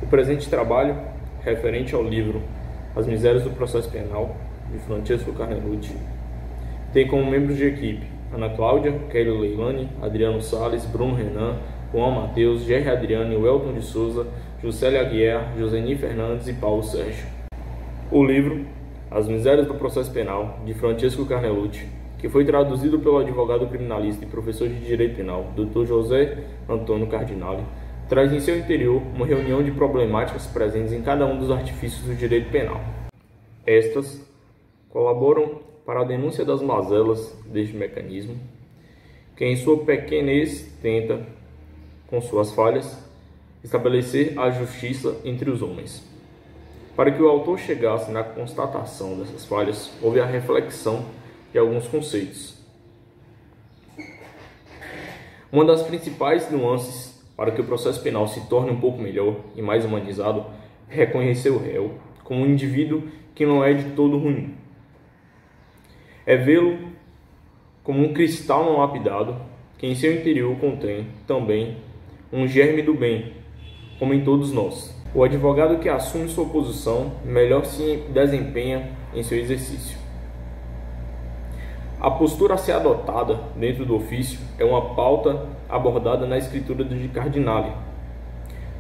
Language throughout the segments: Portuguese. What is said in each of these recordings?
O presente trabalho, referente ao livro As Misérias do Processo Penal, de Francesco Carnelucci, tem como membros de equipe Ana Cláudia, Kelly Leilani, Adriano Salles, Bruno Renan, Juan Matheus, Gerry Adriano, Welton de Souza, Juscelia Aguiar, Joseni Fernandes e Paulo Sérgio. O livro As Misérias do Processo Penal, de Francesco Carnelucci, que foi traduzido pelo advogado criminalista e professor de Direito Penal, Dr. José Antônio Cardinale, traz em seu interior uma reunião de problemáticas presentes em cada um dos artifícios do direito penal. Estas colaboram para a denúncia das mazelas deste mecanismo, que em sua pequenez tenta, com suas falhas, estabelecer a justiça entre os homens. Para que o autor chegasse na constatação dessas falhas, houve a reflexão de alguns conceitos. Uma das principais nuances para que o processo penal se torne um pouco melhor e mais humanizado é reconhecer o réu como um indivíduo que não é de todo ruim. É vê-lo como um cristal não lapidado que em seu interior contém também um germe do bem, como em todos nós. O advogado que assume sua posição melhor se desempenha em seu exercício. A postura a ser adotada dentro do ofício é uma pauta abordada na escritura de Cardinale,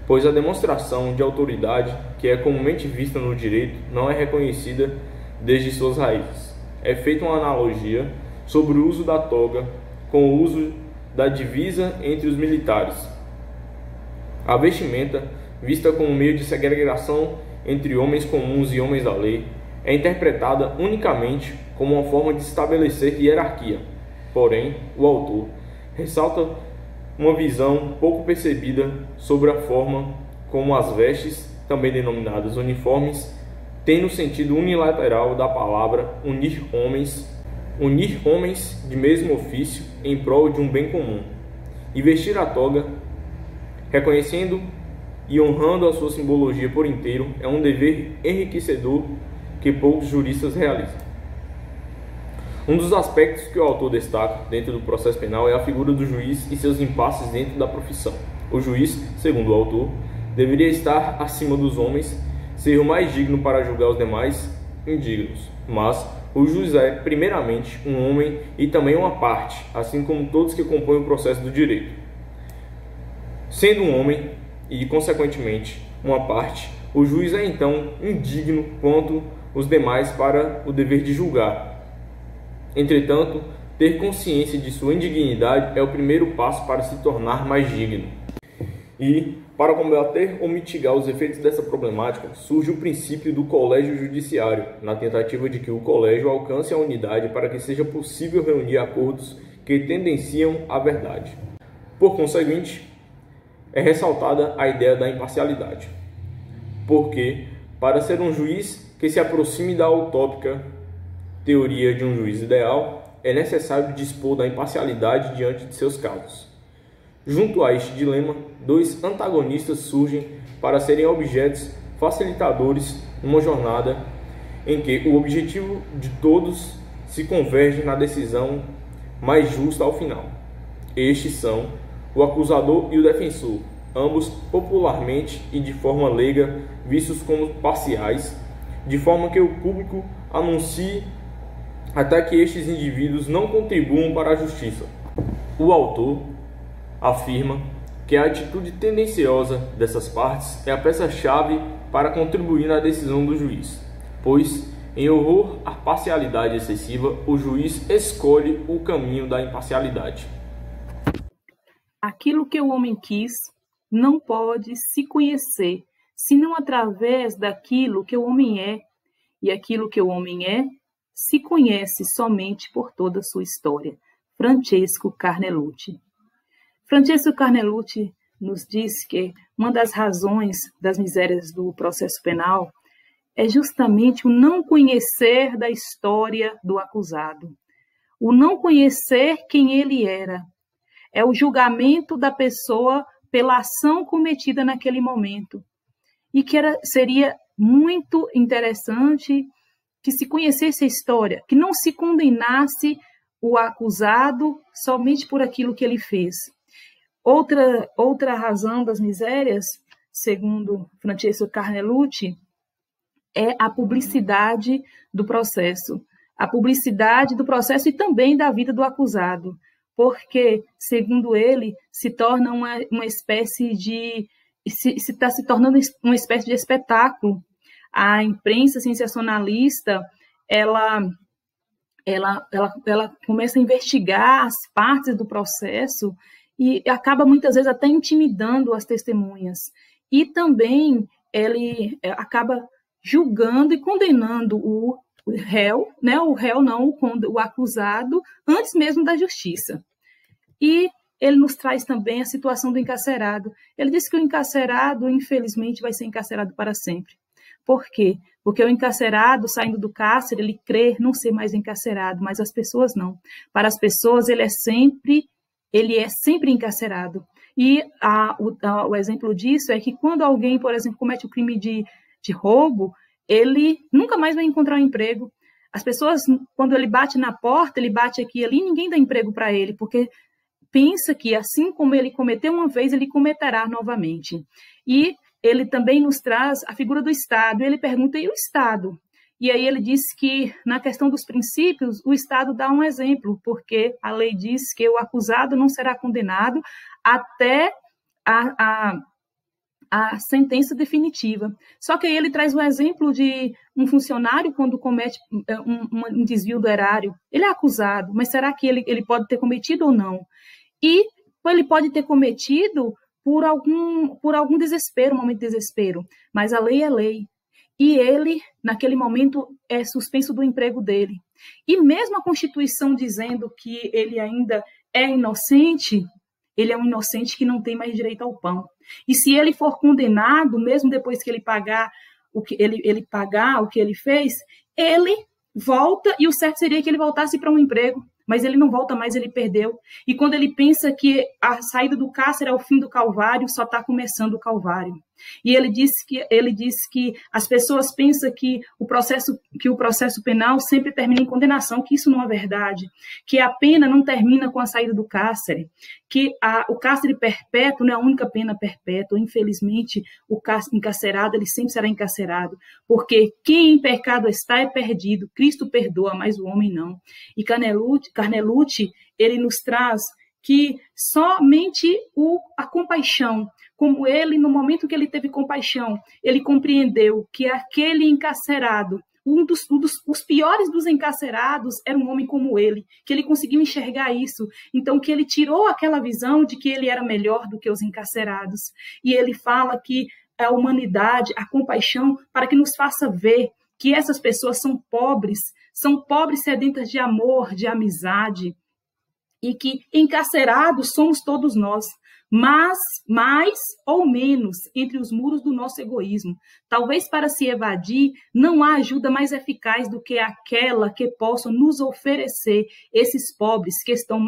pois a demonstração de autoridade que é comumente vista no direito não é reconhecida desde suas raízes. É feita uma analogia sobre o uso da toga com o uso da divisa entre os militares. A vestimenta, vista como meio de segregação entre homens comuns e homens da lei, é interpretada unicamente como uma forma de estabelecer hierarquia. Porém, o autor ressalta uma visão pouco percebida sobre a forma como as vestes, também denominadas uniformes, têm no sentido unilateral da palavra unir homens de mesmo ofício em prol de um bem comum. E vestir a toga, reconhecendo e honrando a sua simbologia por inteiro, é um dever enriquecedor que poucos juristas realizam. Um dos aspectos que o autor destaca dentro do processo penal é a figura do juiz e seus impasses dentro da profissão. O juiz, segundo o autor, deveria estar acima dos homens, ser o mais digno para julgar os demais indignos. Mas o juiz é, primeiramente, um homem e também uma parte, assim como todos que compõem o processo do direito. Sendo um homem e, consequentemente, uma parte, o juiz é então indigno quanto os demais para o dever de julgar. Entretanto, ter consciência de sua indignidade é o primeiro passo para se tornar mais digno. E, para combater ou mitigar os efeitos dessa problemática, surge o princípio do colégio judiciário, na tentativa de que o colégio alcance a unidade para que seja possível reunir acordos que tendenciam à verdade. Por conseguinte, é ressaltada a ideia da imparcialidade, porque, para ser um juiz que se aproxime da utópica teoria de um juiz ideal, é necessário dispor da imparcialidade diante de seus casos. Junto a este dilema, dois antagonistas surgem para serem objetos facilitadores numa jornada em que o objetivo de todos se converge na decisão mais justa ao final. Estes são o acusador e o defensor, ambos popularmente e de forma leiga vistos como parciais, de forma que o público anuncie até que estes indivíduos não contribuam para a justiça. O autor afirma que a atitude tendenciosa dessas partes é a peça-chave para contribuir na decisão do juiz, pois, em horror à parcialidade excessiva, o juiz escolhe o caminho da imparcialidade. Aquilo que o homem quis não pode se conhecer, senão através daquilo que o homem é, e aquilo que o homem é se conhece somente por toda a sua história. Francesco Carnelucci. Francesco Carnelucci nos diz que uma das razões das misérias do processo penal é justamente o não conhecer da história do acusado, o não conhecer quem ele era. É o julgamento da pessoa pela ação cometida naquele momento. E que seria muito interessante que se conhecesse a história, que não se condenasse o acusado somente por aquilo que ele fez. Outra razão das misérias segundo Francesco Carnelucci, é a publicidade do processo. A publicidade do processo e também da vida do acusado, porque, segundo ele, se torna uma espécie de... está se tornando uma espécie de espetáculo. A imprensa sensacionalista, ela começa a investigar as partes do processo e acaba muitas vezes até intimidando as testemunhas. E também ele acaba julgando e condenando o réu, né? O réu não, o acusado, antes mesmo da justiça. E ele nos traz também a situação do encarcerado. Ele diz que o encarcerado, infelizmente, vai ser encarcerado para sempre. Por quê? Porque o encarcerado, saindo do cárcere, ele crê não ser mais encarcerado, mas as pessoas não. Para as pessoas, ele é sempre encarcerado. E o exemplo disso é que quando alguém, por exemplo, comete o crime de roubo, ele nunca mais vai encontrar um emprego. As pessoas, quando ele bate na porta, ele bate aqui e ali, ninguém dá emprego para ele, porque pensa que assim como ele cometeu uma vez, ele cometerá novamente. E ele também nos traz a figura do Estado. Ele pergunta, e o Estado? E aí ele diz que, na questão dos princípios, o Estado dá um exemplo, porque a lei diz que o acusado não será condenado até a sentença definitiva. Só que aí ele traz um exemplo de um funcionário quando comete um desvio do erário. Ele é acusado, mas será que ele pode ter cometido ou não? E ele pode ter cometido por algum desespero, um momento de desespero, mas a lei é lei. E ele, naquele momento, é suspenso do emprego dele. E mesmo a Constituição dizendo que ele ainda é inocente, ele é um inocente que não tem mais direito ao pão. E se ele for condenado, mesmo depois que ele pagar o que ele fez, ele volta, e o certo seria que ele voltasse para um emprego. Mas ele não volta mais, ele perdeu. E quando ele pensa que a saída do cárcere é o fim do Calvário, só está começando o Calvário. E ele disse que as pessoas pensam que o processo penal sempre termina em condenação, que isso não é verdade, que a pena não termina com a saída do cárcere, que o cárcere perpétuo não é a única pena perpétua. Infelizmente, o encarcerado ele sempre será encarcerado, porque quem em pecado está é perdido. Cristo perdoa, mas o homem não. E Carnelucci, ele nos traz que somente a compaixão, como ele, no momento que ele teve compaixão, ele compreendeu que aquele encarcerado, os piores dos encarcerados, era um homem como ele, que ele conseguiu enxergar isso. Então, que ele tirou aquela visão de que ele era melhor do que os encarcerados. E ele fala que a humanidade, a compaixão, para que nos faça ver que essas pessoas são pobres sedentas de amor, de amizade, e que encarcerados somos todos nós, mas mais ou menos entre os muros do nosso egoísmo. Talvez para se evadir não há ajuda mais eficaz do que aquela que possa nos oferecer esses pobres que estão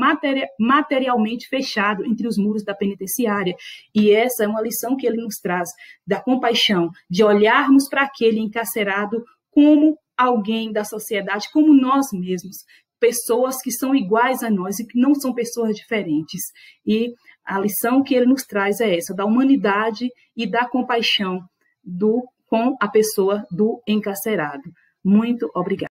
materialmente fechados entre os muros da penitenciária. E essa é uma lição que ele nos traz, da compaixão, de olharmos para aquele encarcerado como alguém da sociedade, como nós mesmos, pessoas que são iguais a nós e que não são pessoas diferentes. E a lição que ele nos traz é essa, da humanidade e da compaixão com a pessoa do encarcerado. Muito obrigada.